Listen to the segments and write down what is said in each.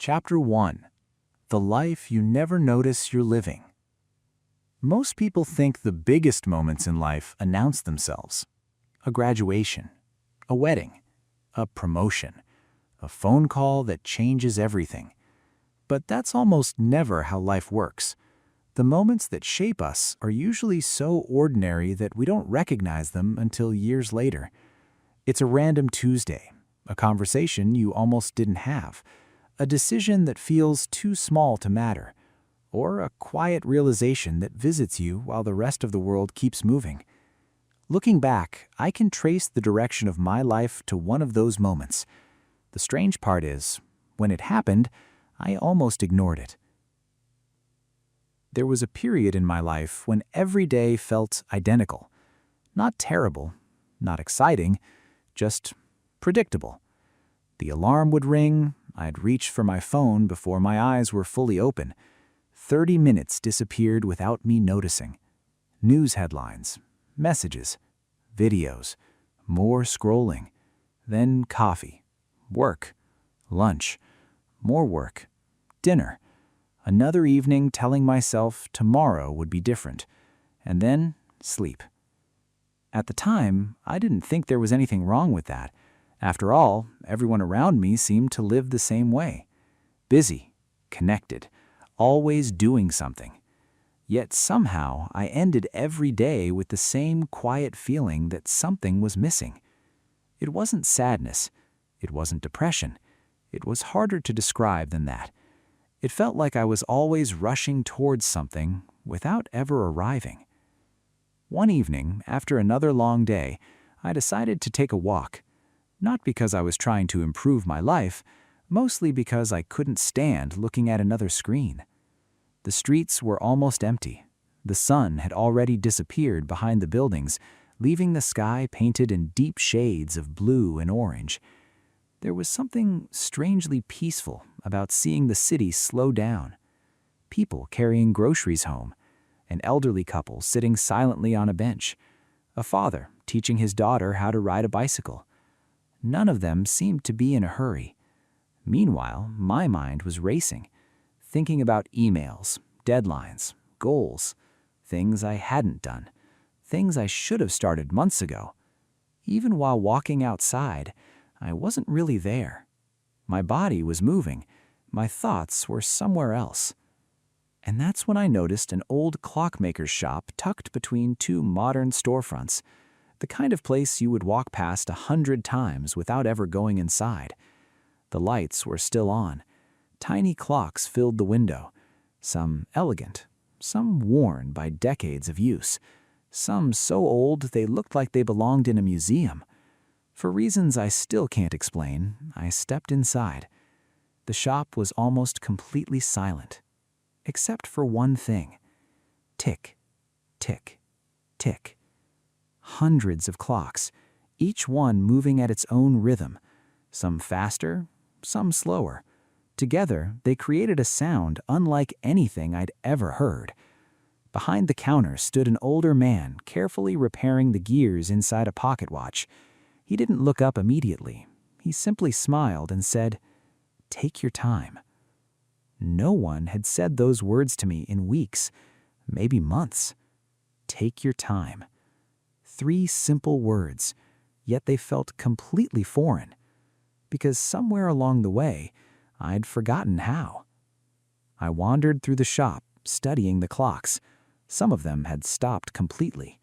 Chapter 1. The Life You Never Notice You're Living. Most people think the biggest moments in life announce themselves. A graduation, a wedding, a promotion, a phone call that changes everything. But that's almost never how life works. The moments that shape us are usually so ordinary that we don't recognize them until years later. It's a random Tuesday, a conversation you almost didn't have, a decision that feels too small to matter, or a quiet realization that visits you while the rest of the world keeps moving. Looking back, I can trace the direction of my life to one of those moments. The strange part is, when it happened, I almost ignored it. There was a period in my life when every day felt identical. Not terrible, not exciting, just predictable. The alarm would ring, I'd reach for my phone before my eyes were fully open. 30 minutes disappeared without me noticing. News headlines, messages, videos, more scrolling, then coffee, work, lunch, more work, dinner, another evening telling myself tomorrow would be different, and then sleep. At the time, I didn't think there was anything wrong with that. After all, everyone around me seemed to live the same way. Busy, connected, always doing something. Yet somehow I ended every day with the same quiet feeling that something was missing. It wasn't sadness. It wasn't depression. It was harder to describe than that. It felt like I was always rushing towards something without ever arriving. One evening, after another long day, I decided to take a walk. Not because I was trying to improve my life, mostly because I couldn't stand looking at another screen. The streets were almost empty. The sun had already disappeared behind the buildings, leaving the sky painted in deep shades of blue and orange. There was something strangely peaceful about seeing the city slow down. People carrying groceries home, an elderly couple sitting silently on a bench, a father teaching his daughter how to ride a bicycle. None of them seemed to be in a hurry. Meanwhile, my mind was racing, thinking about emails, deadlines, goals, things I hadn't done, things I should have started months ago. Even while walking outside, I wasn't really there. My body was moving. My thoughts were somewhere else. And that's when I noticed an old clockmaker's shop tucked between two modern storefronts, the kind of place you would walk past 100 times without ever going inside. The lights were still on. Tiny clocks filled the window, some elegant, some worn by decades of use, some so old they looked like they belonged in a museum. For reasons I still can't explain, I stepped inside. The shop was almost completely silent, except for one thing. Tick, tick, tick. Hundreds of clocks, each one moving at its own rhythm, some faster, some slower. Together, they created a sound unlike anything I'd ever heard. Behind the counter stood an older man carefully repairing the gears inside a pocket watch. He didn't look up immediately. He simply smiled and said, "Take your time." No one had said those words to me in weeks, maybe months. Take your time. 3 simple words, yet they felt completely foreign. Because somewhere along the way, I'd forgotten how. I wandered through the shop, studying the clocks. Some of them had stopped completely.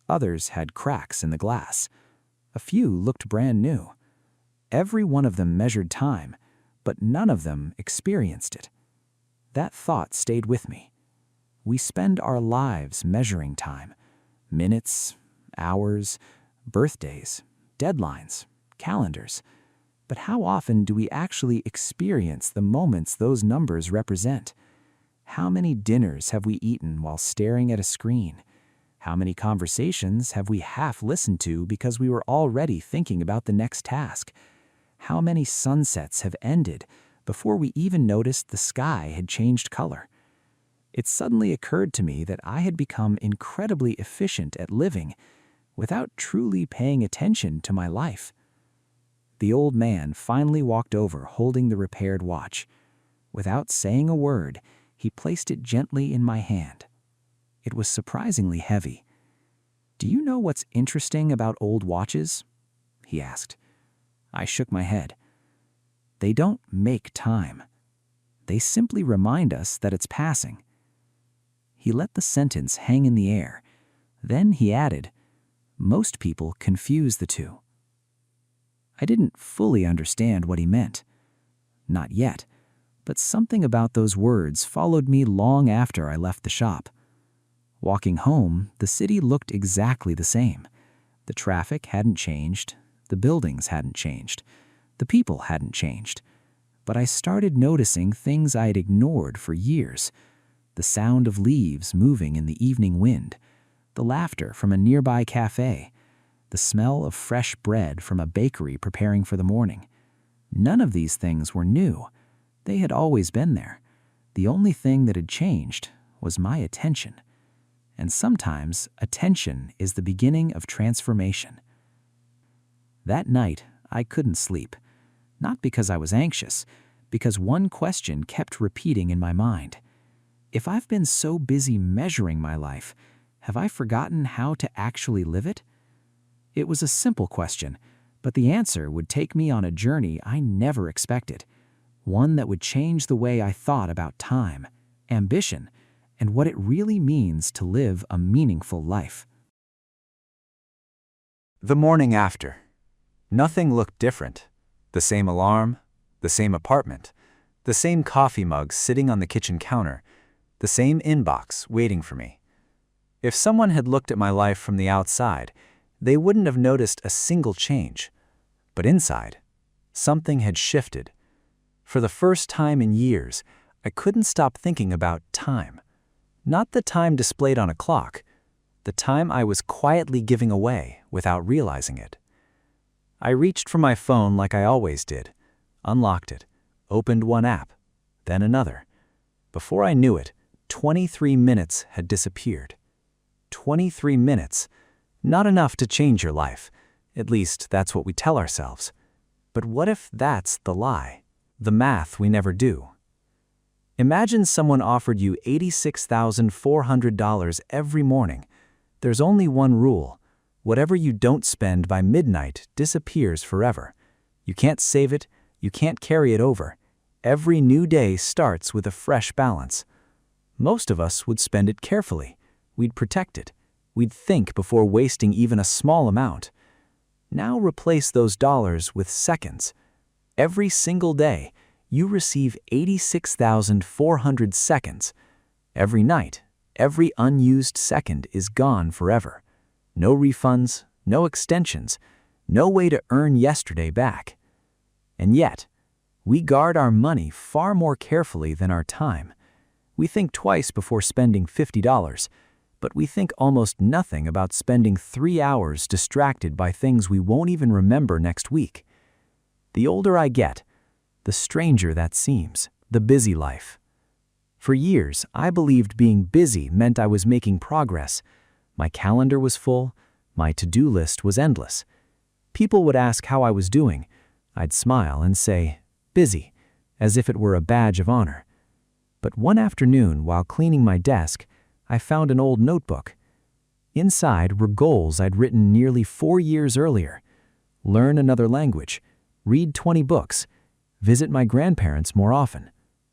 Others had cracks in the glass. A few looked brand new. Every one of them measured time, but none of them experienced it. That thought stayed with me. We spend our lives measuring time, minutes, hours, birthdays, deadlines, calendars. But how often do we actually experience the moments those numbers represent? How many dinners have we eaten while staring at a screen? How many conversations have we half listened to because we were already thinking about the next task? How many sunsets have ended before we even noticed the sky had changed color? It suddenly occurred to me that I had become incredibly efficient at living without truly paying attention to my life. The old man finally walked over holding the repaired watch. Without saying a word, he placed it gently in my hand. It was surprisingly heavy. "Do you know what's interesting about old watches?" he asked. I shook my head. "They don't make time. They simply remind us that it's passing." He let the sentence hang in the air. Then he added, "Most people confuse the two." I didn't fully understand what he meant. Not yet, but something about those words followed me long after I left the shop. Walking home, the city looked exactly the same. The traffic hadn't changed, the buildings hadn't changed, the people hadn't changed. But I started noticing things I had ignored for years. The sound of leaves moving in the evening wind, the laughter from a nearby cafe, the smell of fresh bread from a bakery preparing for the morning. None of these things were new. They had always been there. The only thing that had changed was my attention. And sometimes attention is the beginning of transformation. That night, I couldn't sleep. Not because I was anxious, because one question kept repeating in my mind. If I've been so busy measuring my life, have I forgotten how to actually live it? It was a simple question, but the answer would take me on a journey I never expected. One that would change the way I thought about time, ambition, and what it really means to live a meaningful life. The morning after. Nothing looked different. The same alarm, the same apartment, the same coffee mug sitting on the kitchen counter, the same inbox waiting for me. If someone had looked at my life from the outside, they wouldn't have noticed a single change. But inside, something had shifted. For the first time in years, I couldn't stop thinking about time. Not the time displayed on a clock, the time I was quietly giving away without realizing it. I reached for my phone like I always did, unlocked it, opened one app, then another. Before I knew it, 23 minutes had disappeared. 23 minutes, not enough to change your life. At least that's what we tell ourselves. But what if that's the lie, the math we never do? Imagine someone offered you $86,400 every morning. There's only one rule. Whatever you don't spend by midnight disappears forever. You can't save it, you can't carry it over. Every new day starts with a fresh balance. Most of us would spend it carefully. We'd protect it. We'd think before wasting even a small amount. Now replace those dollars with seconds. Every single day, you receive 86,400 seconds. Every night, every unused second is gone forever. No refunds, no extensions, no way to earn yesterday back. And yet, we guard our money far more carefully than our time. We think twice before spending $50, but we think almost nothing about spending 3 hours distracted by things we won't even remember next week. The older I get, the stranger that seems, the busy life. For years, I believed being busy meant I was making progress. My calendar was full, my to-do list was endless. People would ask how I was doing. I'd smile and say, busy, as if it were a badge of honor. But one afternoon, while cleaning my desk, I found an old notebook. Inside were goals I'd written nearly 4 years earlier. Learn another language, read 20 books, visit my grandparents more often,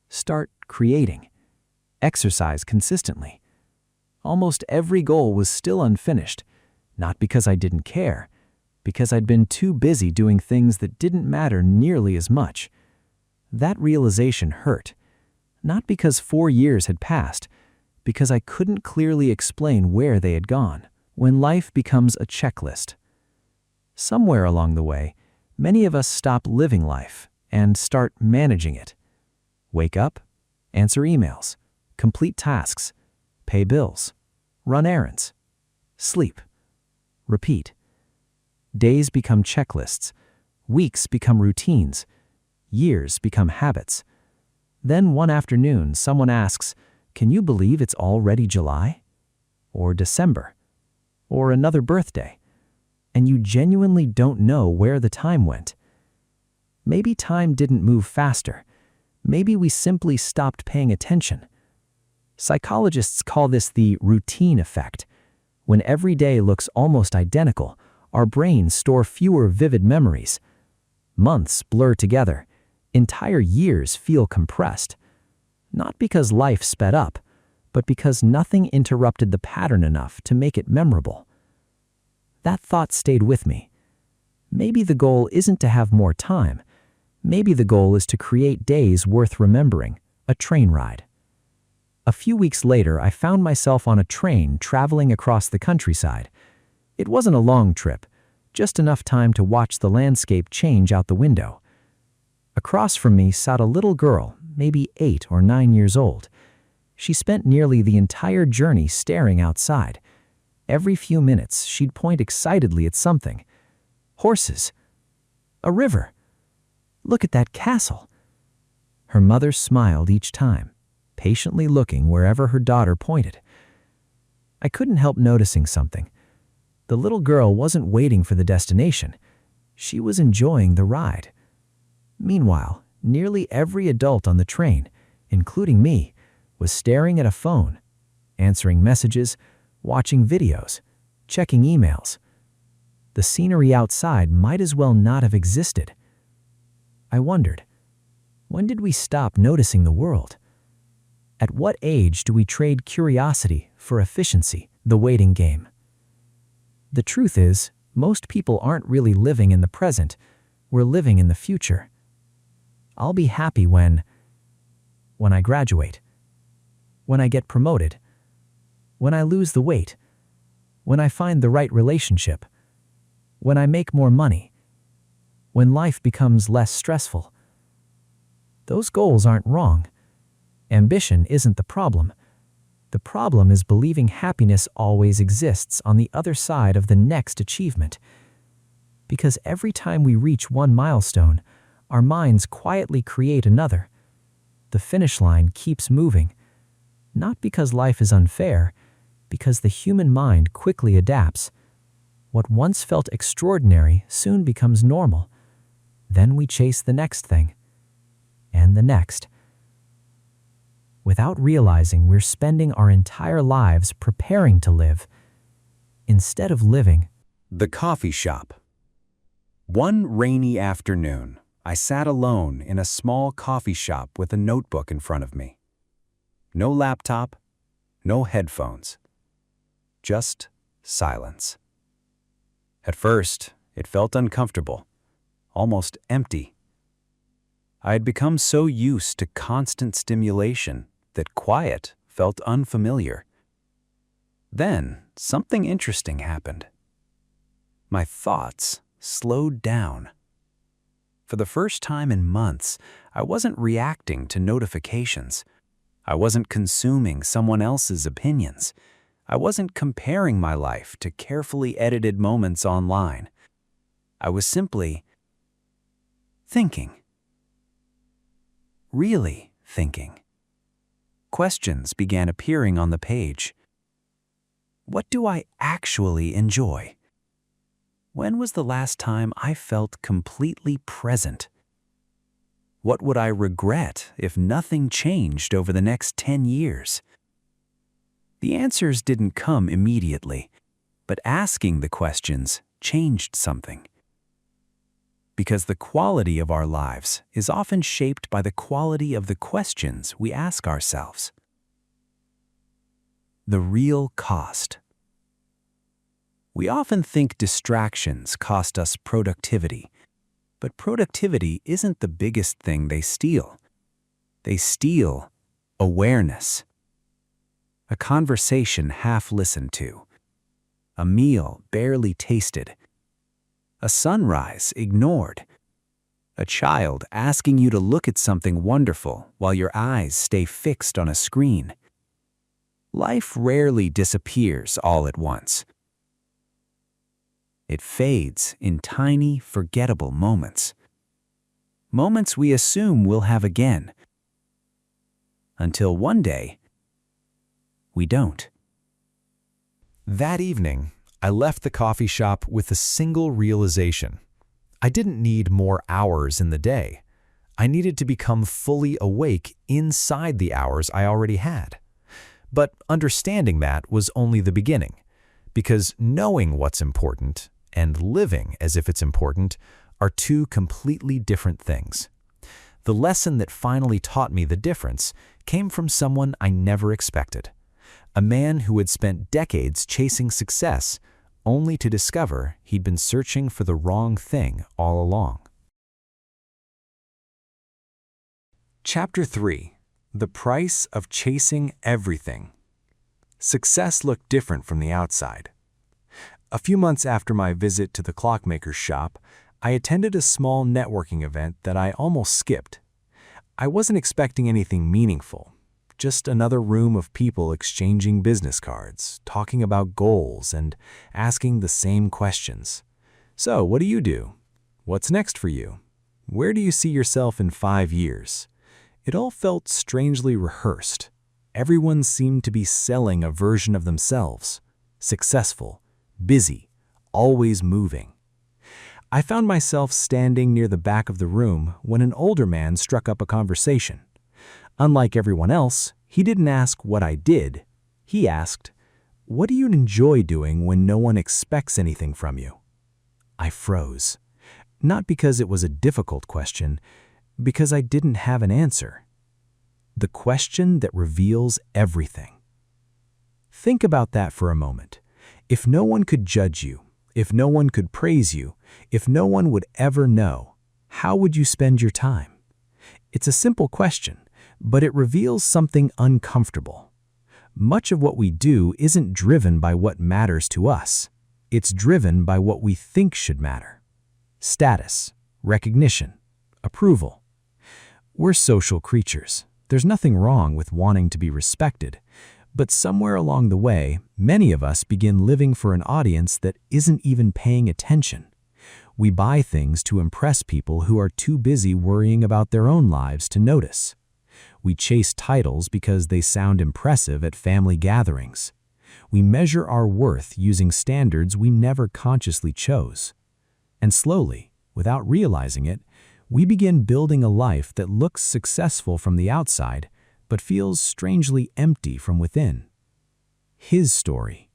start creating, exercise consistently. Almost every goal was still unfinished, not because I didn't care, because I'd been too busy doing things that didn't matter nearly as much. That realization hurt, not because 4 years had passed, because I couldn't clearly explain where they had gone. When life becomes a checklist. Somewhere along the way, many of us stop living life and start managing it. Wake up, answer emails, complete tasks, pay bills, run errands, sleep, repeat. Days become checklists, weeks become routines, years become habits. Then one afternoon, someone asks, "Can you believe it's already July?" Or December? Or another birthday? And you genuinely don't know where the time went. Maybe time didn't move faster. Maybe we simply stopped paying attention. Psychologists call this the routine effect. When every day looks almost identical, our brains store fewer vivid memories. Months blur together. Entire years feel compressed. Not because life sped up, but because nothing interrupted the pattern enough to make it memorable. That thought stayed with me. Maybe the goal isn't to have more time. Maybe the goal is to create days worth remembering, a train ride. A few weeks later, I found myself on a train traveling across the countryside. It wasn't a long trip, just enough time to watch the landscape change out the window. Across from me sat a little girl, maybe 8 or 9 years old. She spent nearly the entire journey staring outside. Every few minutes, she'd point excitedly at something. Horses. A river. Look at that castle. Her mother smiled each time, patiently looking wherever her daughter pointed. I couldn't help noticing something. The little girl wasn't waiting for the destination. She was enjoying the ride. Meanwhile, nearly every adult on the train, including me, was staring at a phone, answering messages, watching videos, checking emails. The scenery outside might as well not have existed. I wondered, when did we stop noticing the world? At what age do we trade curiosity for efficiency, the waiting game? The truth is, most people aren't really living in the present. We're living in the future. I'll be happy when I graduate, when I get promoted, when I lose the weight, when I find the right relationship, when I make more money, when life becomes less stressful. Those goals aren't wrong. Ambition isn't the problem. The problem is believing happiness always exists on the other side of the next achievement. Because every time we reach one milestone, our minds quietly create another. The finish line keeps moving, not because life is unfair, because the human mind quickly adapts. What once felt extraordinary soon becomes normal. Then we chase the next thing, and the next. Without realizing, we're spending our entire lives preparing to live, instead of living. The coffee shop. One rainy afternoon, I sat alone in a small coffee shop with a notebook in front of me. No laptop, no headphones. Just silence. At first, it felt uncomfortable, almost empty. I had become so used to constant stimulation that quiet felt unfamiliar. Then, something interesting happened. My thoughts slowed down. For the first time in months, I wasn't reacting to notifications. I wasn't consuming someone else's opinions. I wasn't comparing my life to carefully edited moments online. I was simply thinking. Really thinking. Questions began appearing on the page. What do I actually enjoy? When was the last time I felt completely present? What would I regret if nothing changed over the next 10 years? The answers didn't come immediately, but asking the questions changed something. Because the quality of our lives is often shaped by the quality of the questions we ask ourselves. The real cost. We often think distractions cost us productivity, but productivity isn't the biggest thing they steal. They steal awareness. A conversation half listened to, a meal barely tasted, a sunrise ignored, a child asking you to look at something wonderful while your eyes stay fixed on a screen. Life rarely disappears all at once. It fades in tiny, forgettable moments. Moments we assume we'll have again. Until one day, we don't. That evening, I left the coffee shop with a single realization. I didn't need more hours in the day. I needed to become fully awake inside the hours I already had. But understanding that was only the beginning, because knowing what's important and living as if it's important are two completely different things. The lesson that finally taught me the difference came from someone I never expected, a man who had spent decades chasing success only to discover he'd been searching for the wrong thing all along. Chapter 3. The Price of Chasing Everything. Success looked different from the outside. A few months after my visit to the clockmaker's shop, I attended a small networking event that I almost skipped. I wasn't expecting anything meaningful, just another room of people exchanging business cards, talking about goals, and asking the same questions. So, what do you do? What's next for you? Where do you see yourself in 5 years? It all felt strangely rehearsed. Everyone seemed to be selling a version of themselves, successful, busy, always moving. I found myself standing near the back of the room when an older man struck up a conversation. Unlike everyone else, he didn't ask what I did. He asked, "What do you enjoy doing when no one expects anything from you?" I froze. Not because it was a difficult question, because I didn't have an answer. The question that reveals everything. Think about that for a moment. If no one could judge you, if no one could praise you, if no one would ever know, how would you spend your time? It's a simple question, but it reveals something uncomfortable. Much of what we do isn't driven by what matters to us. It's driven by what we think should matter. Status, recognition, approval. We're social creatures. There's nothing wrong with wanting to be respected, but somewhere along the way, many of us begin living for an audience that isn't even paying attention. We buy things to impress people who are too busy worrying about their own lives to notice. We chase titles because they sound impressive at family gatherings. We measure our worth using standards we never consciously chose. And slowly, without realizing it, we begin building a life that looks successful from the outside, but feels strangely empty from within. His story.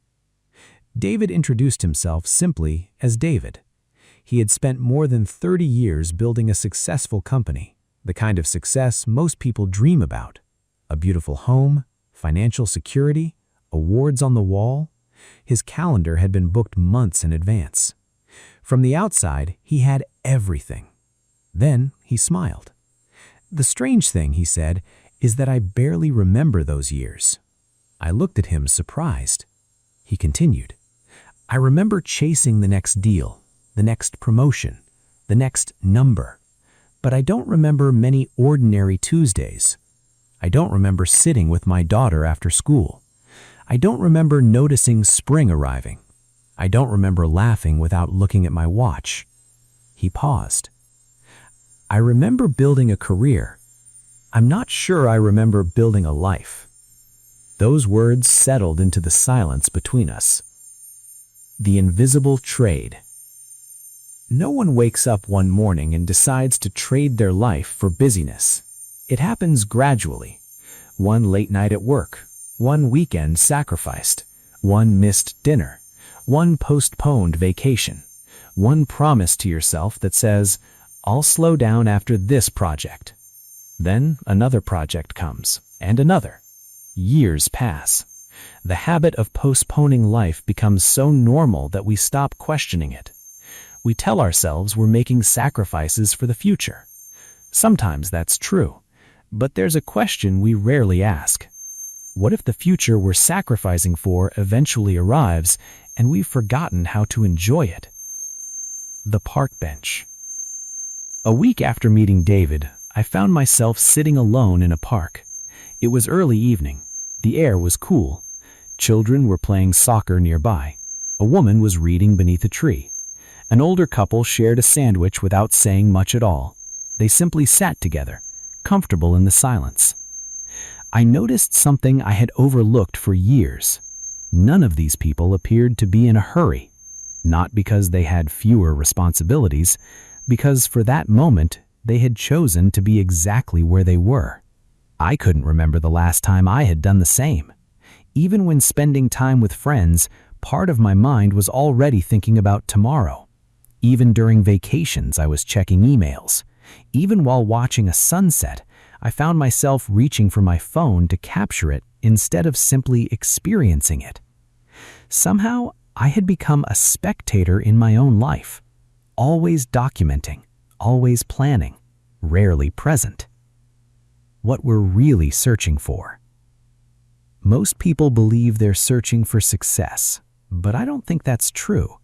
David introduced himself simply as David. He had spent more than 30 years building a successful company, the kind of success most people dream about. A beautiful home, financial security, awards on the wall. His calendar had been booked months in advance. From the outside, he had everything. Then he smiled. "The strange thing," he said, "is that I barely remember those years." I looked at him surprised. He continued, "I remember chasing the next deal, the next promotion, the next number. But I don't remember many ordinary Tuesdays. I don't remember sitting with my daughter after school. I don't remember noticing spring arriving. I don't remember laughing without looking at my watch." He paused. "I remember building a career. I'm not sure I remember building a life." Those words settled into the silence between us. The invisible trade. No one wakes up one morning and decides to trade their life for busyness. It happens gradually. One late night at work, one weekend sacrificed, one missed dinner, one postponed vacation, one promise to yourself that says, "I'll slow down after this project." Then another project comes, and another. Years pass. The habit of postponing life becomes so normal that we stop questioning it. We tell ourselves we're making sacrifices for the future. Sometimes that's true, but there's a question we rarely ask. What if the future we're sacrificing for eventually arrives and we've forgotten how to enjoy it? The park bench. A week after meeting David, I found myself sitting alone in a park. It was early evening. The air was cool. Children were playing soccer nearby. A woman was reading beneath a tree. An older couple shared a sandwich without saying much at all. They simply sat together, comfortable in the silence. I noticed something I had overlooked for years. None of these people appeared to be in a hurry. Not because they had fewer responsibilities, because for that moment, they had chosen to be exactly where they were. I couldn't remember the last time I had done the same. Even when spending time with friends, part of my mind was already thinking about tomorrow. Even during vacations, I was checking emails. Even while watching a sunset, I found myself reaching for my phone to capture it instead of simply experiencing it. Somehow, I had become a spectator in my own life, always documenting, always planning, rarely present. What we're really searching for. Most people believe they're searching for success, but I don't think that's true.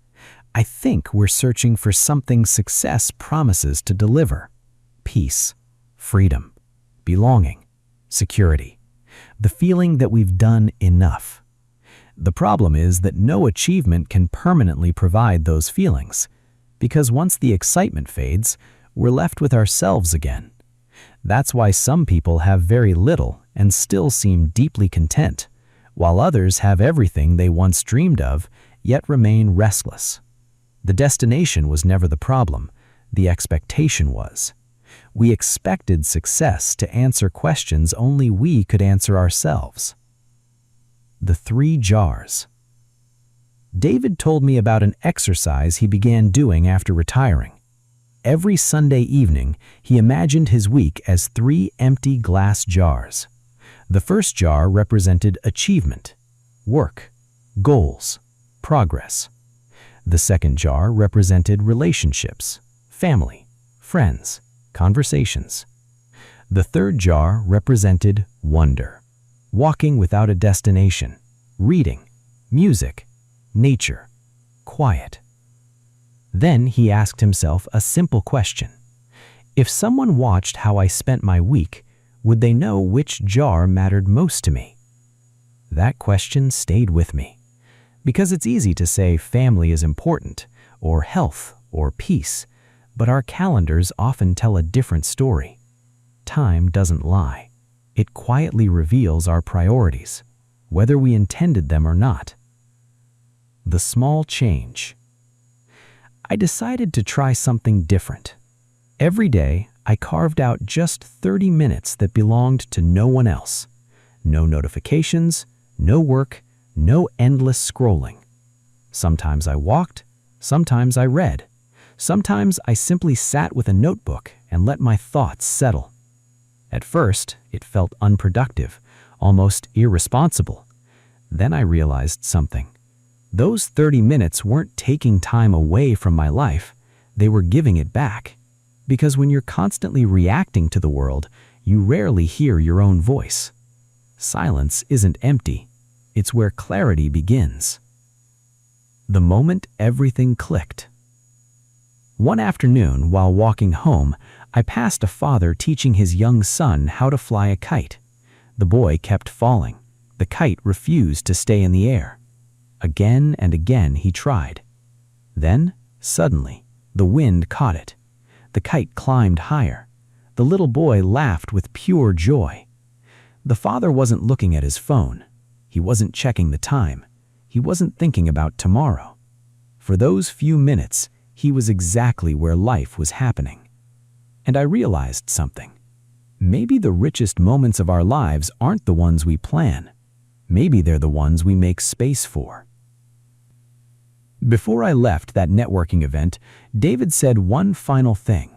I think we're searching for something success promises to deliver: peace, freedom, belonging, security, the feeling that we've done enough. The problem is that no achievement can permanently provide those feelings, because once the excitement fades, we're left with ourselves again. That's why some people have very little and still seem deeply content, while others have everything they once dreamed of, yet remain restless. The destination was never the problem, the expectation was. We expected success to answer questions only we could answer ourselves. The 3 jars. David told me about an exercise he began doing after retiring. Every Sunday evening, he imagined his week as 3 empty glass jars. The first jar represented achievement, work, goals, progress. The second jar represented relationships, family, friends, conversations. The third jar represented wonder, walking without a destination, reading, music, nature, quiet. Then he asked himself a simple question. If someone watched how I spent my week, would they know which jar mattered most to me? That question stayed with me. Because it's easy to say family is important, or health, or peace, but our calendars often tell a different story. Time doesn't lie. It quietly reveals our priorities, whether we intended them or not. The small change. I decided to try something different. Every day, I carved out just 30 minutes that belonged to no one else. No notifications, no work, no endless scrolling. Sometimes I walked, sometimes I read. Sometimes I simply sat with a notebook and let my thoughts settle. At first, it felt unproductive, almost irresponsible. Then I realized something. Those 30 minutes weren't taking time away from my life, they were giving it back. Because when you're constantly reacting to the world, you rarely hear your own voice. Silence isn't empty. It's where clarity begins. The moment everything clicked. One afternoon, while walking home, I passed a father teaching his young son how to fly a kite. The boy kept falling. The kite refused to stay in the air. Again and again he tried. Then, suddenly, the wind caught it. The kite climbed higher. The little boy laughed with pure joy. The father wasn't looking at his phone. He wasn't checking the time. He wasn't thinking about tomorrow. For those few minutes, he was exactly where life was happening. And I realized something. Maybe the richest moments of our lives aren't the ones we plan. Maybe they're the ones we make space for. Before I left that networking event, David said one final thing.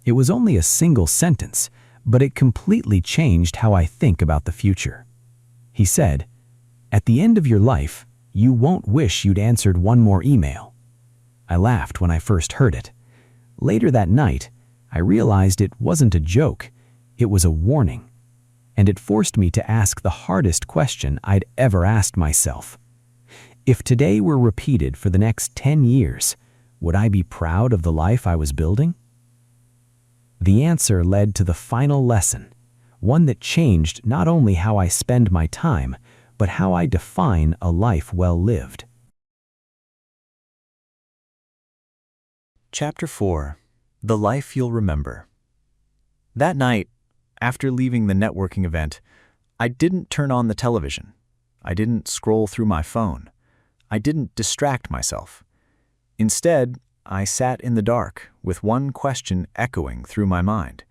It was only a single sentence, but it completely changed how I think about the future. He said, "At the end of your life, you won't wish you'd answered one more email." I laughed when I first heard it. Later that night, I realized it wasn't a joke, it was a warning. And it forced me to ask the hardest question I'd ever asked myself. If today were repeated for the next 10 years, would I be proud of the life I was building? The answer led to the final lesson, one that changed not only how I spend my time, but how I define a life well lived. Chapter 4. The Life You'll Remember. That night, after leaving the networking event, I didn't turn on the television. I didn't scroll through my phone. I didn't distract myself. Instead, I sat in the dark with one question echoing through my mind.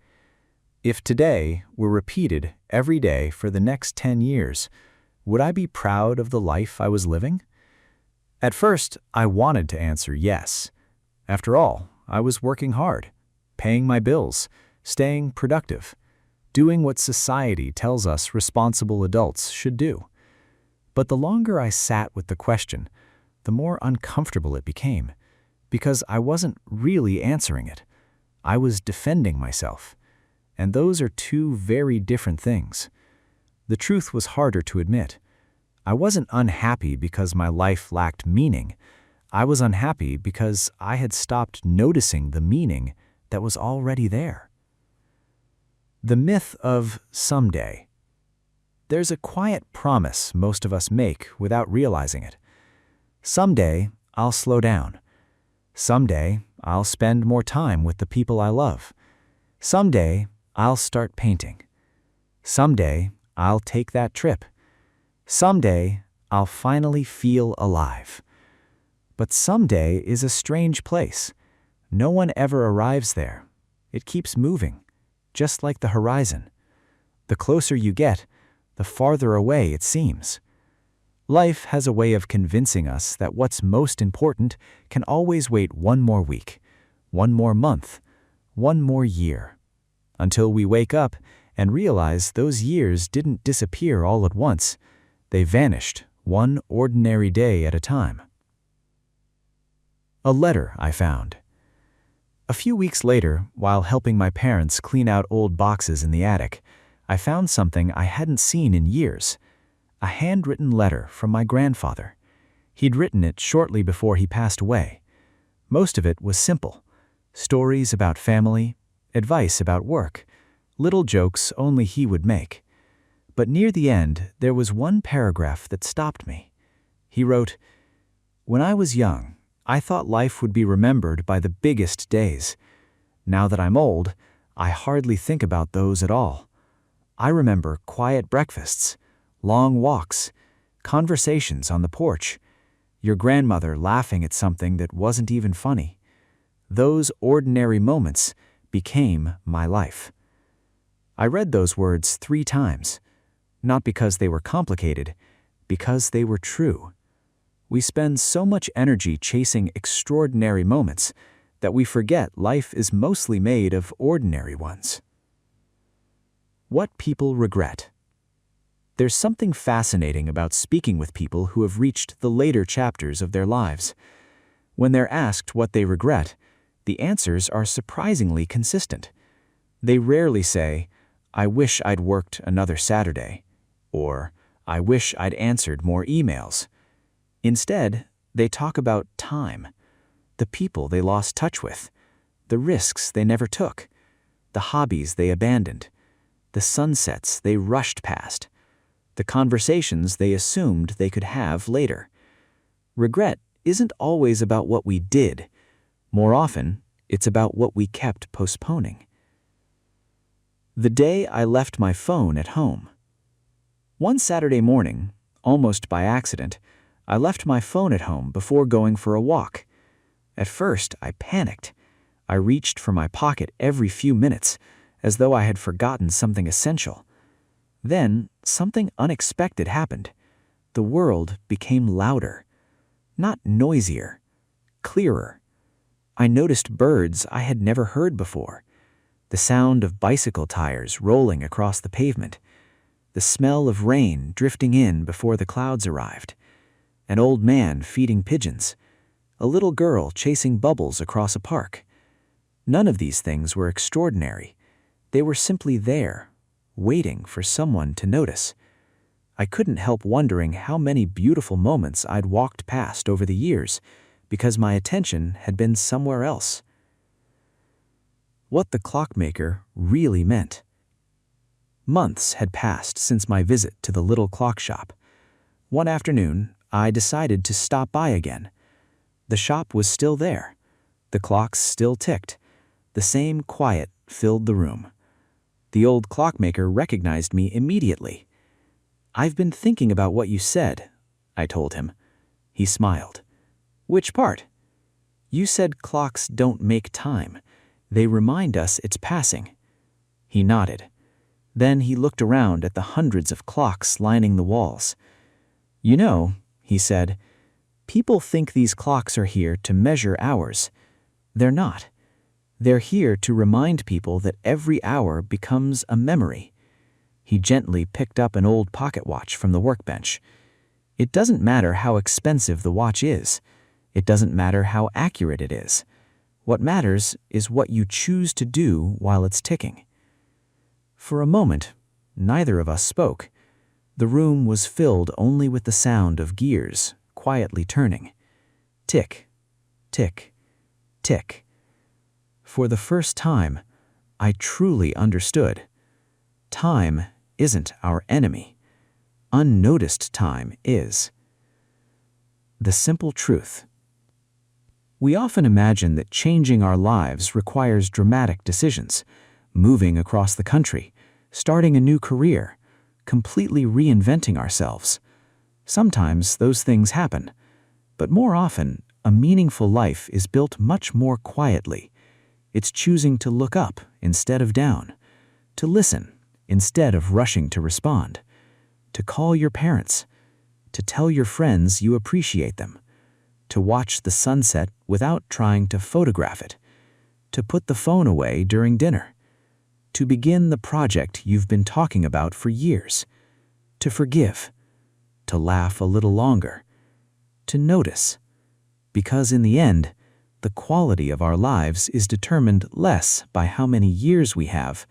If today were repeated every day for the next 10 years, would I be proud of the life I was living? At first, I wanted to answer yes. After all, I was working hard, paying my bills, staying productive, doing what society tells us responsible adults should do. But the longer I sat with the question, the more uncomfortable it became, because I wasn't really answering it. I was defending myself. And those are two very different things. The truth was harder to admit. I wasn't unhappy because my life lacked meaning. I was unhappy because I had stopped noticing the meaning that was already there. The myth of someday. There's a quiet promise most of us make without realizing it. Someday, I'll slow down. Someday, I'll spend more time with the people I love. Someday, I'll start painting. Someday, I'll take that trip. Someday, I'll finally feel alive. But someday is a strange place. No one ever arrives there. It keeps moving, just like the horizon. The closer you get, the farther away it seems. Life has a way of convincing us that what's most important can always wait one more week, one more month, one more year, until we wake up and realize those years didn't disappear all at once. They vanished one ordinary day at a time. A letter I found. A few weeks later, while helping my parents clean out old boxes in the attic, I found something I hadn't seen in years. A handwritten letter from my grandfather. He'd written it shortly before he passed away. Most of it was simple. Stories about family, advice about work, little jokes only he would make. But near the end, there was one paragraph that stopped me. He wrote, "When I was young, I thought life would be remembered by the biggest days. Now that I'm old, I hardly think about those at all. I remember quiet breakfasts, long walks, conversations on the porch, your grandmother laughing at something that wasn't even funny. Those ordinary moments became my life." I read those words 3 times, not because they were complicated, because they were true. We spend so much energy chasing extraordinary moments that we forget life is mostly made of ordinary ones. What people regret. There's something fascinating about speaking with people who have reached the later chapters of their lives. When they're asked what they regret, the answers are surprisingly consistent. They rarely say, "I wish I'd worked another Saturday," or "I wish I'd answered more emails." Instead, they talk about time, the people they lost touch with, the risks they never took, the hobbies they abandoned, the sunsets they rushed past, the conversations they assumed they could have later. Regret isn't always about what we did. More often, it's about what we kept postponing. The day I left my phone at home. One Saturday morning, almost by accident, I left my phone at home before going for a walk. At first, I panicked. I reached for my pocket every few minutes, as though I had forgotten something essential. Then, something unexpected happened. The world became louder. Not noisier, clearer. I noticed birds I had never heard before, the sound of bicycle tires rolling across the pavement, the smell of rain drifting in before the clouds arrived, an old man feeding pigeons, a little girl chasing bubbles across a park. None of these things were extraordinary. They were simply there, waiting for someone to notice. I couldn't help wondering how many beautiful moments I'd walked past over the years because my attention had been somewhere else. What the clockmaker really meant. Months had passed since my visit to the little clock shop. One afternoon, I decided to stop by again. The shop was still there. The clocks still ticked. The same quiet filled the room. The old clockmaker recognized me immediately. "I've been thinking about what you said," I told him. He smiled. "Which part?" You said clocks don't make time. They remind us it's passing. He nodded. Then he looked around at the hundreds of clocks lining the walls. You know, he said, people think these clocks are here to measure hours. They're not. They're here to remind people that every hour becomes a memory. He gently picked up an old pocket watch from the workbench. It doesn't matter how expensive the watch is. It doesn't matter how accurate it is. What matters is what you choose to do while it's ticking. For a moment, neither of us spoke. The room was filled only with the sound of gears quietly turning. Tick, tick, tick. For the first time, I truly understood. Time isn't our enemy. Unnoticed time is. The simple truth. We often imagine that changing our lives requires dramatic decisions, moving across the country, starting a new career, completely reinventing ourselves. Sometimes those things happen, but more often, a meaningful life is built much more quietly. It's choosing to look up instead of down, to listen instead of rushing to respond, to call your parents, to tell your friends you appreciate them, to watch the sunset without trying to photograph it, to put the phone away during dinner, to begin the project you've been talking about for years, to forgive, to laugh a little longer, to notice, because in the end, the quality of our lives is determined less by how many years we have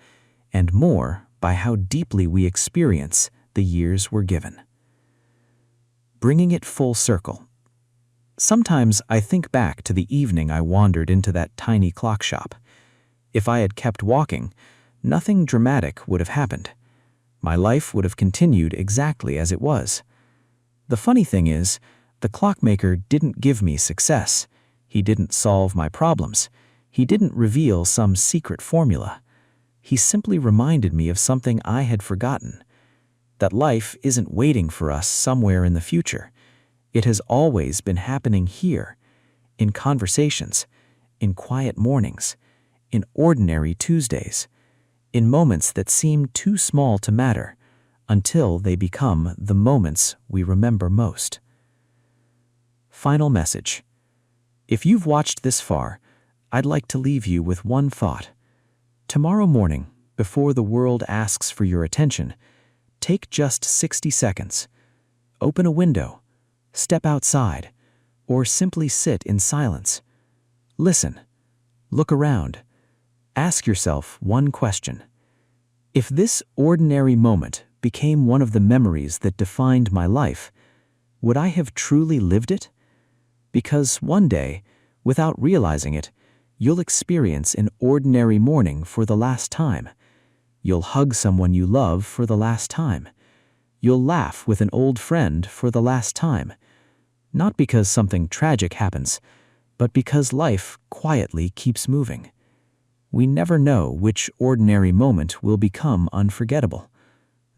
and more by how deeply we experience the years we're given. Bringing it full circle. Sometimes I think back to the evening I wandered into that tiny clock shop. If I had kept walking, nothing dramatic would have happened. My life would have continued exactly as it was. The funny thing is, the clockmaker didn't give me success. He didn't solve my problems. He didn't reveal some secret formula. He simply reminded me of something I had forgotten, that life isn't waiting for us somewhere in the future. It has always been happening here, in conversations, in quiet mornings, in ordinary Tuesdays, in moments that seem too small to matter until they become the moments we remember most. Final message. If you've watched this far, I'd like to leave you with one thought. Tomorrow morning, before the world asks for your attention, take just 60 seconds. Open a window, step outside, or simply sit in silence. Listen, look around, ask yourself one question. If this ordinary moment became one of the memories that defined my life, would I have truly lived it? Because one day, without realizing it, you'll experience an ordinary morning for the last time. You'll hug someone you love for the last time. You'll laugh with an old friend for the last time. Not because something tragic happens, but because life quietly keeps moving. We never know which ordinary moment will become unforgettable.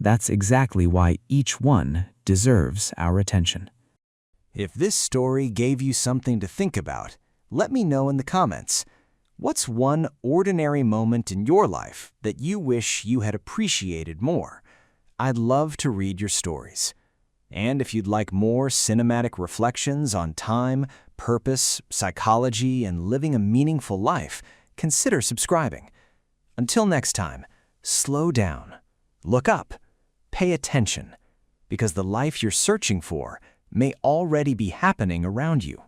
That's exactly why each one deserves our attention. If this story gave you something to think about, let me know in the comments. What's one ordinary moment in your life that you wish you had appreciated more? I'd love to read your stories. And if you'd like more cinematic reflections on time, purpose, psychology, and living a meaningful life, consider subscribing. Until next time, slow down, look up, pay attention, because the life you're searching for may already be happening around you.